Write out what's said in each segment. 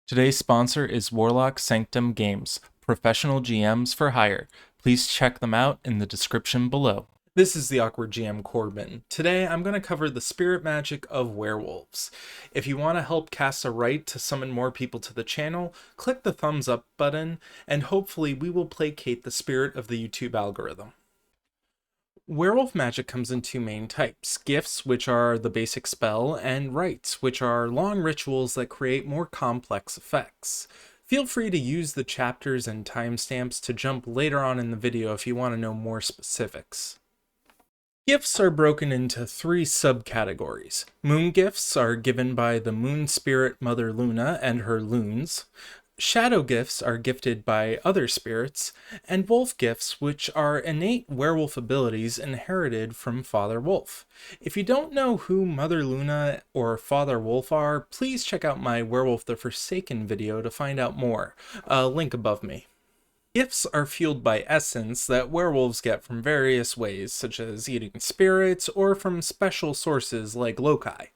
Today's sponsor is Warlock Sanctum Games, professional GMs for hire. Please check them out in the description below. This is the Awkward GM Corbin. Today I'm going to cover the spirit magic of werewolves. If you want to help cast a rite to summon more people to the channel, click the thumbs up button, and hopefully we will placate the spirit of the YouTube algorithm. Werewolf magic comes in two main types: gifts, which are the basic spell, and rites, which are long rituals that create more complex effects. Feel free to use the chapters and timestamps to jump later on in the video if you want to know more specifics. Gifts are broken into three subcategories. Moon gifts are given by the moon spirit Mother Luna and her loons. Shadow gifts are gifted by other spirits, and wolf gifts, which are innate werewolf abilities inherited from Father Wolf. If you don't know who Mother Luna or Father Wolf are, please check out my Werewolf the Forsaken video to find out more. Link above me. Gifts are fueled by essence that werewolves get from various ways, such as eating spirits or from special sources like loci.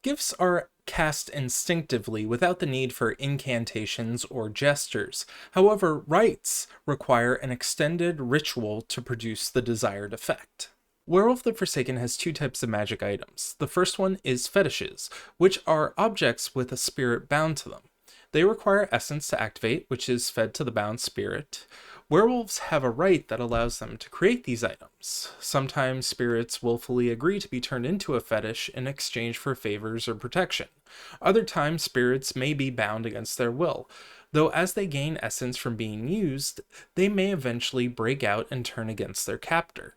Gifts are cast instinctively without the need for incantations or gestures. However, rites require an extended ritual to produce the desired effect. Werewolf the Forsaken has two types of magic items. The first one is fetishes, which are objects with a spirit bound to them. They require essence to activate, which is fed to the bound spirit. Werewolves have a rite that allows them to create these items. Sometimes spirits willfully agree to be turned into a fetish in exchange for favors or protection. Other times spirits may be bound against their will, though as they gain essence from being used, they may eventually break out and turn against their captor.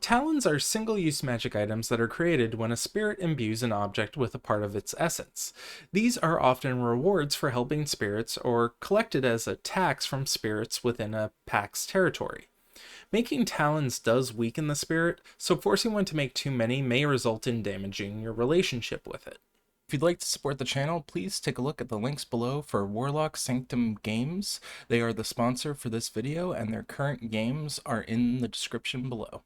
Talons are single-use magic items that are created when a spirit imbues an object with a part of its essence. These are often rewards for helping spirits or collected as a tax from spirits within a pack's territory. Making talons does weaken the spirit, so forcing one to make too many may result in damaging your relationship with it. If you'd like to support the channel, please take a look at the links below for Warlock Sanctum Games. They are the sponsor for this video, and their current games are in the description below.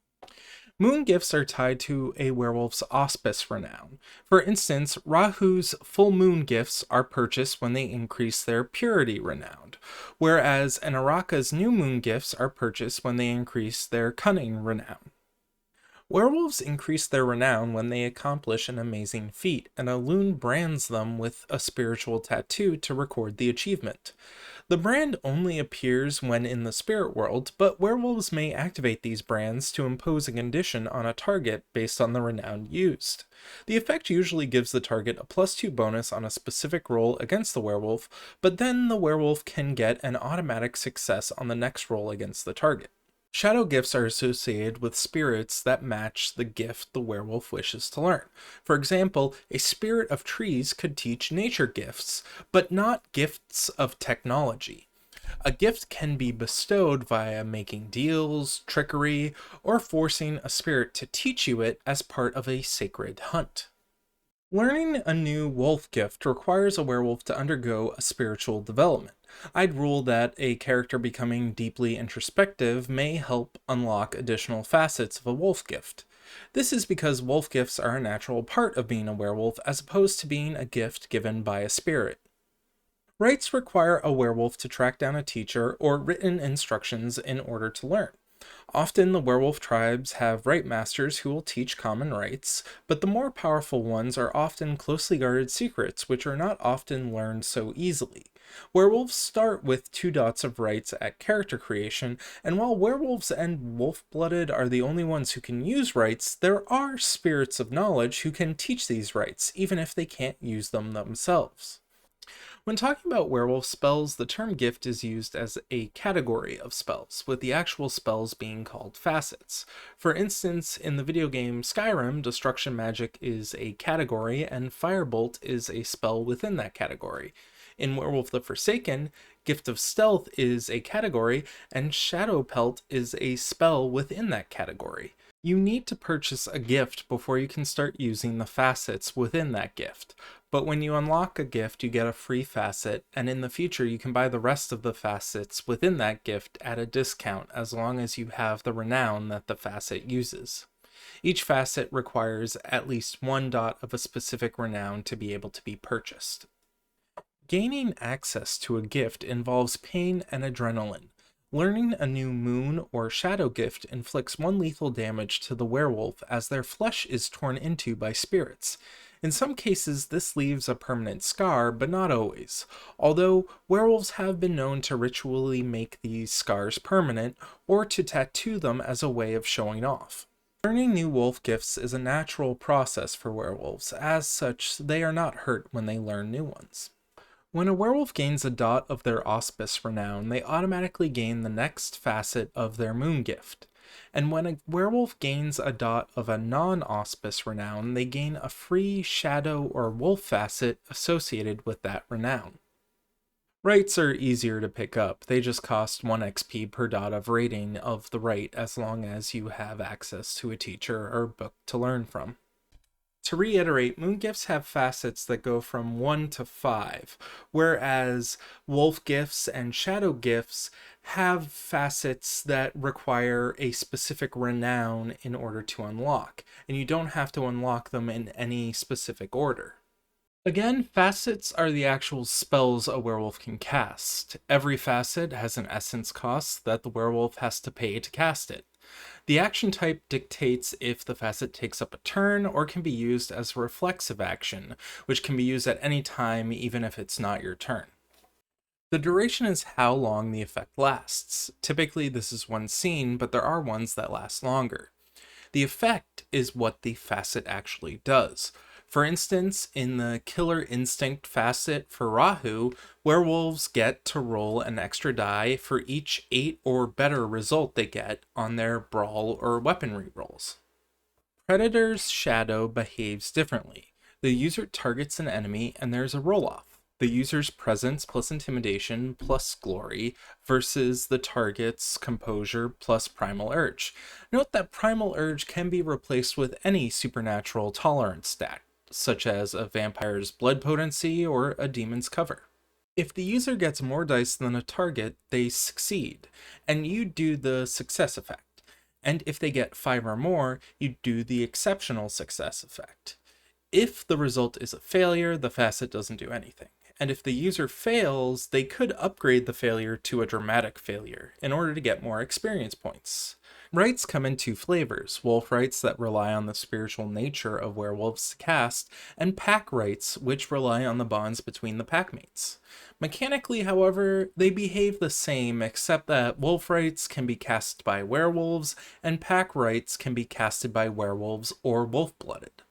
Moon gifts are tied to a werewolf's auspice renown. For instance, Rahu's full moon gifts are purchased when they increase their purity renown, whereas Anaraka's new moon gifts are purchased when they increase their cunning renown. Werewolves increase their renown when they accomplish an amazing feat, and a loon brands them with a spiritual tattoo to record the achievement. The brand only appears when in the spirit world, but werewolves may activate these brands to impose a condition on a target based on the renown used. The effect usually gives the target a +2 bonus on a specific roll against the werewolf, but then the werewolf can get an automatic success on the next roll against the target. Shadow gifts are associated with spirits that match the gift the werewolf wishes to learn. For example, a spirit of trees could teach nature gifts, but not gifts of technology. A gift can be bestowed via making deals, trickery, or forcing a spirit to teach you it as part of a sacred hunt. Learning a new wolf gift requires a werewolf to undergo a spiritual development. I'd rule that a character becoming deeply introspective may help unlock additional facets of a wolf gift. This is because wolf gifts are a natural part of being a werewolf as opposed to being a gift given by a spirit. Rites require a werewolf to track down a teacher or written instructions in order to learn. Often the werewolf tribes have rite masters who will teach common rites, but the more powerful ones are often closely guarded secrets which are not often learned so easily. Werewolves start with 2 dots of rites at character creation, and while werewolves and wolf-blooded are the only ones who can use rites, there are spirits of knowledge who can teach these rites, even if they can't use them themselves. When talking about werewolf spells, the term gift is used as a category of spells, with the actual spells being called facets. For instance, in the video game Skyrim, destruction magic is a category, and firebolt is a spell within that category. In Werewolf the Forsaken, Gift of Stealth is a category, and Shadow Pelt is a spell within that category. You need to purchase a gift before you can start using the facets within that gift. But when you unlock a gift, you get a free facet, and in the future you can buy the rest of the facets within that gift at a discount as long as you have the renown that the facet uses. Each facet requires at least 1 dot of a specific renown to be able to be purchased. Gaining access to a gift involves pain and adrenaline. Learning a new moon or shadow gift inflicts one lethal damage to the werewolf as their flesh is torn into by spirits. In some cases, this leaves a permanent scar, but not always, although werewolves have been known to ritually make these scars permanent or to tattoo them as a way of showing off. Learning new wolf gifts is a natural process for werewolves. As such, they are not hurt when they learn new ones. When a werewolf gains a dot of their auspice renown, they automatically gain the next facet of their moon gift. And when a werewolf gains a dot of a non-auspice renown, they gain a free shadow or wolf facet associated with that renown. Rites are easier to pick up. They just cost 1 XP per dot of rating of the rite as long as you have access to a teacher or book to learn from. To reiterate, moon gifts have facets that go from 1 to 5, whereas wolf gifts and shadow gifts have facets that require a specific renown in order to unlock, and you don't have to unlock them in any specific order. Again, facets are the actual spells a werewolf can cast. Every facet has an essence cost that the werewolf has to pay to cast it. The action type dictates if the facet takes up a turn or can be used as a reflexive action, which can be used at any time even if it's not your turn. The duration is how long the effect lasts. Typically this is one scene, but there are ones that last longer. The effect is what the facet actually does. For instance, in the Killer Instinct facet for Rahu, werewolves get to roll an extra die for each 8 or better result they get on their brawl or weaponry rolls. Predator's shadow behaves differently. The user targets an enemy and there's a roll-off. The user's presence plus intimidation plus glory versus the target's composure plus primal urge. Note that primal urge can be replaced with any supernatural tolerance stat, such as a vampire's blood potency or a demon's cover. If the user gets more dice than a target, they succeed, and you do the success effect. And if they get 5 or more, you do the exceptional success effect. If the result is a failure, the facet doesn't do anything. And if the user fails, they could upgrade the failure to a dramatic failure in order to get more experience points. Rites come in 2 flavors: wolf rites that rely on the spiritual nature of werewolves to cast, and pack rites which rely on the bonds between the packmates. Mechanically, however, they behave the same except that wolf rites can be cast by werewolves, and pack rites can be casted by werewolves or wolf-blooded.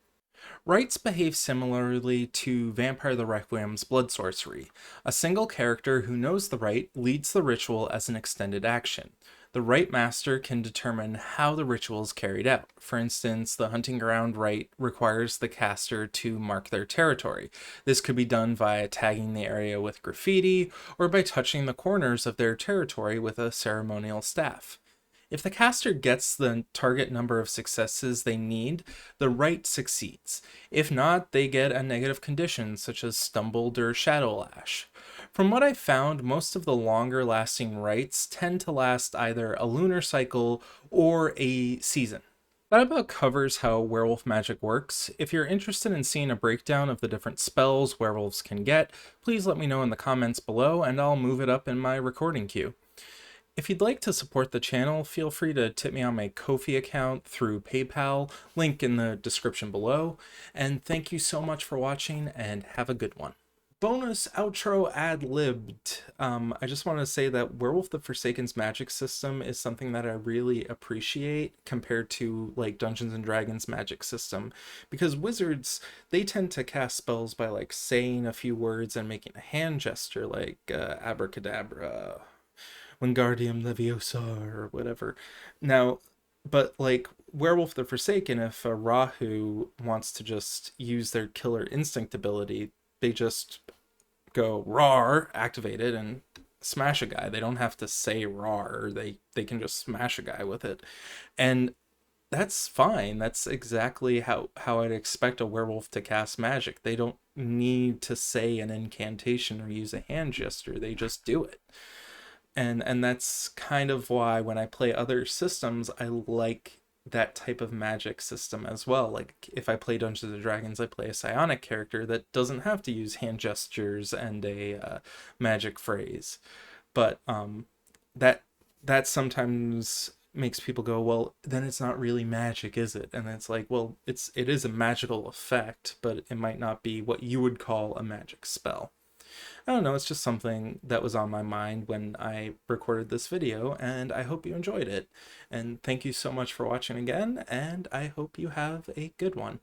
Rites behave similarly to Vampire the Requiem's blood sorcery. A single character who knows the rite leads the ritual as an extended action. The rite master can determine how the ritual is carried out. For instance, the hunting ground rite requires the caster to mark their territory. This could be done via tagging the area with graffiti or by touching the corners of their territory with a ceremonial staff. If the caster gets the target number of successes they need, the rite succeeds. If not, they get a negative condition such as stumbled or shadow lash. From what I've found, most of the longer lasting rites tend to last either a lunar cycle or a season. That about covers how werewolf magic works. If you're interested in seeing a breakdown of the different spells werewolves can get, please let me know in the comments below and I'll move it up in my recording queue. If you'd like to support the channel, feel free to tip me on my Ko-fi account through PayPal, link in the description below, and thank you so much for watching and have a good one. Bonus outro ad-libbed. I just want to say that Werewolf the Forsaken's magic system is something that I really appreciate compared to like Dungeons and Dragons magic system, because wizards, they tend to cast spells by like saying a few words and making a hand gesture like abracadabra, Wingardium Leviosa, or whatever. Now, but like Werewolf the Forsaken, if a Rahu wants to just use their Killer Instinct ability, they just go roar, activate it, and smash a guy. They don't have to say roar. They can just smash a guy with it. And that's fine. That's exactly how I'd expect a werewolf to cast magic. They don't need to say an incantation or use a hand gesture. They just do it. And that's kind of why when I play other systems, I like that type of magic system as well. Like if I play Dungeons and Dragons, I play a psionic character that doesn't have to use hand gestures and a magic phrase. But that that sometimes makes people go, well, then it's not really magic, is it? And it's like, well, it is a magical effect, but it might not be what you would call a magic spell. I don't know, it's just something that was on my mind when I recorded this video, and I hope you enjoyed it. And thank you so much for watching again, and I hope you have a good one.